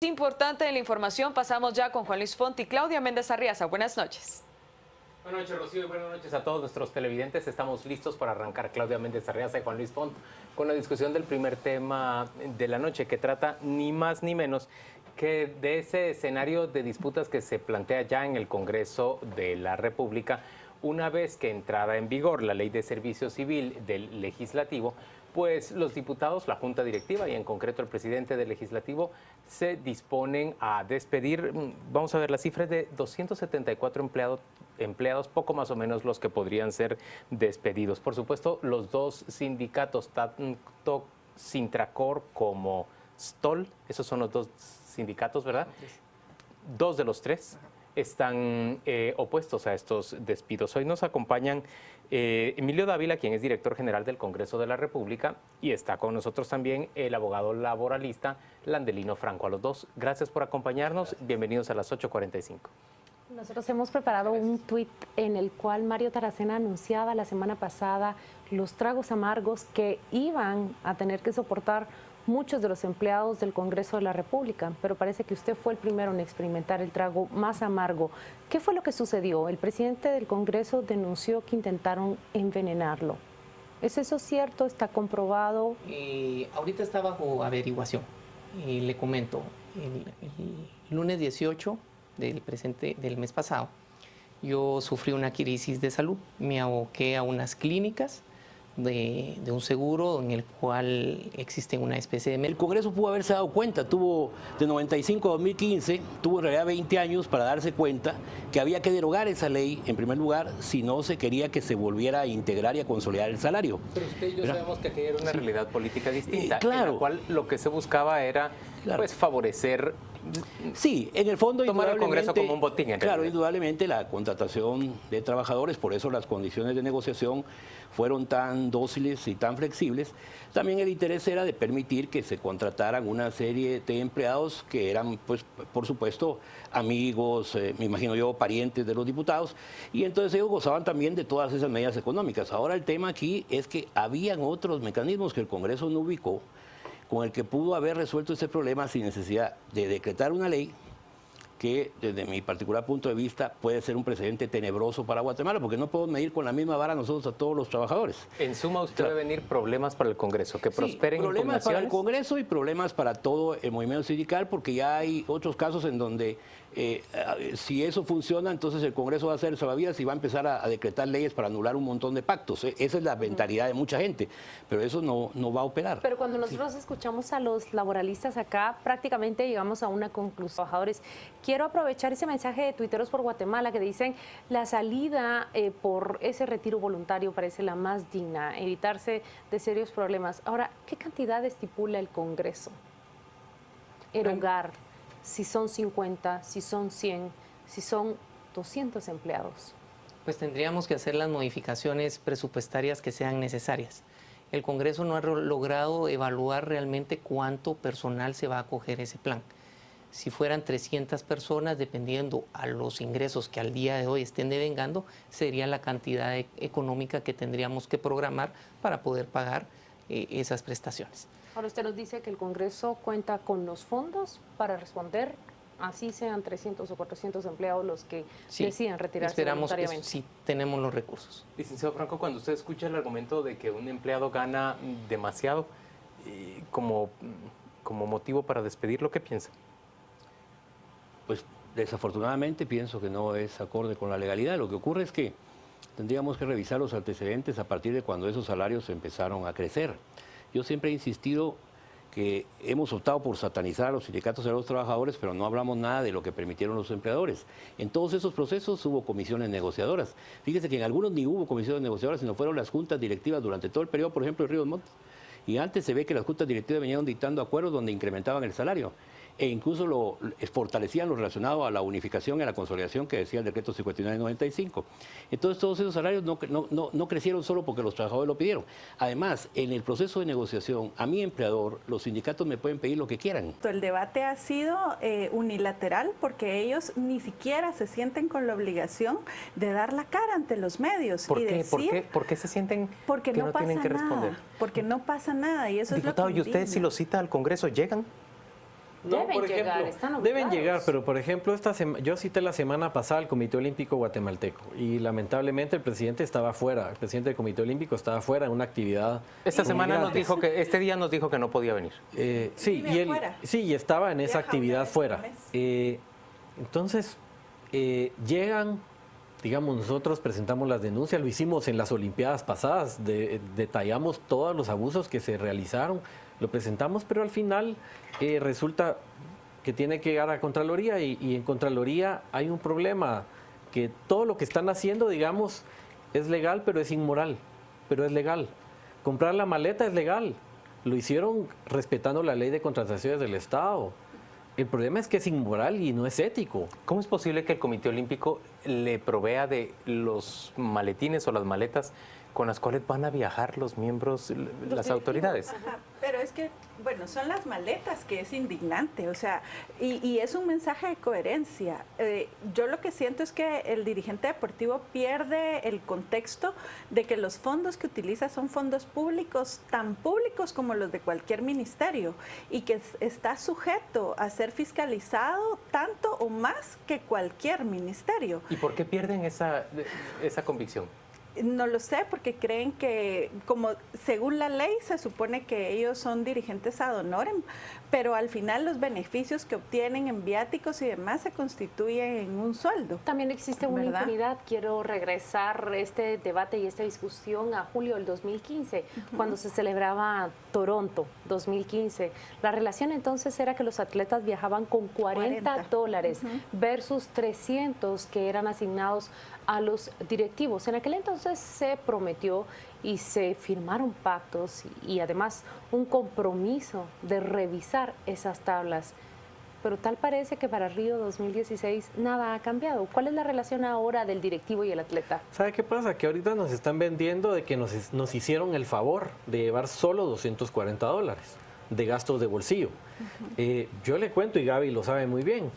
Importante en la información, pasamos ya con Juan Luis Font y Claudia Méndez Arriaza. Buenas noches. Buenas noches, Rocío, y buenas noches a todos nuestros televidentes. Estamos listos para arrancar, Claudia Méndez Arriaza y Juan Luis Font, con la discusión del primer tema de la noche, que trata ni más ni menos que de ese escenario de disputas que se plantea ya en el Congreso de la República, una vez que entrara en vigor la Ley de Servicio Civil del Legislativo. Pues los diputados, la Junta Directiva y en concreto el presidente del Legislativo se disponen a despedir, vamos a ver, las cifras de 274 empleados, poco más o menos los que podrían ser despedidos. Por supuesto, los dos sindicatos, tanto Sintracor como STOL, esos son los dos sindicatos, ¿verdad? Dos de los tres están opuestos a estos despidos. Hoy nos acompañan Emilio Dávila, quien es director general del Congreso de la República, y está con nosotros también el abogado laboralista Landelino Franco. A los dos, gracias por acompañarnos. Gracias. Bienvenidos a las 8:45. Nosotros hemos preparado un tuit en el cual Mario Taracena anunciaba la semana pasada los tragos amargos que iban a tener que soportar muchos de los empleados del Congreso de la República, pero parece que usted fue el primero en experimentar el trago más amargo. ¿Qué fue lo que sucedió? El presidente del Congreso denunció que intentaron envenenarlo. ¿Es eso cierto? ¿Está comprobado? Ahorita está bajo averiguación. Le comento, el lunes 18 del mes pasado, yo sufrí una crisis de salud. Me aboqué a unas clínicas de un seguro en el cual existe una especie de... El Congreso pudo haberse dado cuenta, tuvo de 95 a 2015, tuvo en realidad 20 años para darse cuenta que había que derogar esa ley, en primer lugar, si no se quería que se volviera a integrar y a consolidar el salario. Pero usted y yo sabemos que aquella era una realidad política distinta, claro, en la cual lo que se buscaba era pues favorecer... Sí, en el fondo, tomar el Congreso como un botín. Claro, indudablemente la contratación de trabajadores, por eso las condiciones de negociación fueron tan dóciles y tan flexibles. También el interés era de permitir que se contrataran una serie de empleados que eran, pues, por supuesto, amigos, me imagino yo, parientes de los diputados, y entonces ellos gozaban también de todas esas medidas económicas. Ahora el tema aquí es que habían otros mecanismos que el Congreso no ubicó, con el que pudo haber resuelto ese problema sin necesidad de decretar una ley que, desde mi particular punto de vista, puede ser un precedente tenebroso para Guatemala, porque no podemos medir con la misma vara nosotros a todos los trabajadores. En suma, usted ve venir problemas para el Congreso, que prosperen problemas para el Congreso y problemas para todo el movimiento sindical, porque ya hay otros casos en donde si eso funciona, entonces el Congreso va a hacer salvavidas y va a empezar a decretar leyes para anular un montón de pactos. Esa es la mentalidad de mucha gente, pero eso no va a operar. Pero cuando nosotros escuchamos a los laboralistas acá, prácticamente llegamos a una conclusión. Trabajadores, quiero aprovechar ese mensaje de Tuiteros por Guatemala que dicen la salida por ese retiro voluntario parece la más digna, evitarse de serios problemas. Ahora, ¿qué cantidad estipula el Congreso? Erogar. Si son 50, si son 100, si son 200 empleados. Pues tendríamos que hacer las modificaciones presupuestarias que sean necesarias. El Congreso no ha logrado evaluar realmente cuánto personal se va a acoger ese plan. Si fueran 300 personas, dependiendo a los ingresos que al día de hoy estén devengando, sería la cantidad económica que tendríamos que programar para poder pagar esas prestaciones. Ahora usted nos dice que el Congreso cuenta con los fondos para responder, así sean 300 o 400 empleados los que decidan retirarse voluntariamente. Esperamos que sí tenemos los recursos. Licenciado Franco, cuando usted escucha el argumento de que un empleado gana demasiado como motivo para despedirlo, ¿qué piensa? Pues desafortunadamente pienso que no es acorde con la legalidad. Lo que ocurre es que tendríamos que revisar los antecedentes a partir de cuando esos salarios empezaron a crecer. Yo siempre he insistido que hemos optado por satanizar a los sindicatos y a los trabajadores, pero no hablamos nada de lo que permitieron los empleadores. En todos esos procesos hubo comisiones negociadoras. Fíjese que en algunos ni hubo comisiones negociadoras, sino fueron las juntas directivas durante todo el periodo, por ejemplo, de Ríos Montt. Y antes se ve que las juntas directivas venían dictando acuerdos donde incrementaban el salario. E incluso lo fortalecían lo relacionado a la unificación y a la consolidación que decía el decreto 59/95. Entonces todos esos salarios no crecieron solo porque los trabajadores lo pidieron. Además, en el proceso de negociación, a mi empleador, los sindicatos me pueden pedir lo que quieran. El debate ha sido unilateral porque ellos ni siquiera se sienten con la obligación de dar la cara ante los medios. ¿Por y qué? decir, ¿Por qué se sienten porque que no no pasa tienen que nada, responder? porque no pasa nada y eso Diputado, es lo que ¿y usted si indigna. lo cita al Congreso, llegan? Deben llegar, están deben obligados. llegar, pero por ejemplo, yo cité la semana pasada al Comité Olímpico Guatemalteco y lamentablemente el presidente estaba fuera, el presidente del Comité Olímpico estaba fuera en una actividad. Esta con semana nos migrantes. dijo que, este día nos dijo que no podía venir. Sí, Vive y él, afuera. sí, y estaba en esa Viaja actividad una vez fuera. al mes. Entonces, llegan, digamos, nosotros presentamos las denuncias, lo hicimos en las Olimpiadas pasadas, detallamos todos los abusos que se realizaron, lo presentamos, pero al final resulta que tiene que llegar a Contraloría y en Contraloría hay un problema, que todo lo que están haciendo, digamos, es legal, pero es inmoral, pero es legal. Comprar la maleta es legal, lo hicieron respetando la ley de contrataciones del Estado. El problema es que es inmoral y no es ético. ¿Cómo es posible que el Comité Olímpico le provea de los maletines o las maletas con las cuales van a viajar los miembros, las autoridades? Ajá, pero es que, bueno, son las maletas que es indignante, o sea, y es un mensaje de coherencia. Yo lo que siento es que el dirigente deportivo pierde el contexto de que los fondos que utiliza son fondos públicos, tan públicos como los de cualquier ministerio, y que está sujeto a ser fiscalizado tanto o más que cualquier ministerio. ¿Y por qué pierden esa convicción? No lo sé, porque creen que, como según la ley, se supone que ellos son dirigentes ad honorem, pero al final los beneficios que obtienen en viáticos y demás se constituyen en un sueldo. También existe una ¿Verdad? impunidad. Quiero regresar este debate y esta discusión a julio del 2015, cuando se celebraba Toronto 2015. La relación entonces era que los atletas viajaban con 40 dólares versus 300 que eran asignados a los directivos. En aquel entonces se prometió y se firmaron pactos y además un compromiso de revisar esas tablas. Pero tal parece que para Río 2016 nada ha cambiado. ¿Cuál es la relación ahora del directivo y el atleta? ¿Sabe qué pasa? Que ahorita nos están vendiendo de que nos hicieron el favor de llevar solo 240 dólares de gastos de bolsillo. Yo le cuento, y Gaby lo sabe muy bien,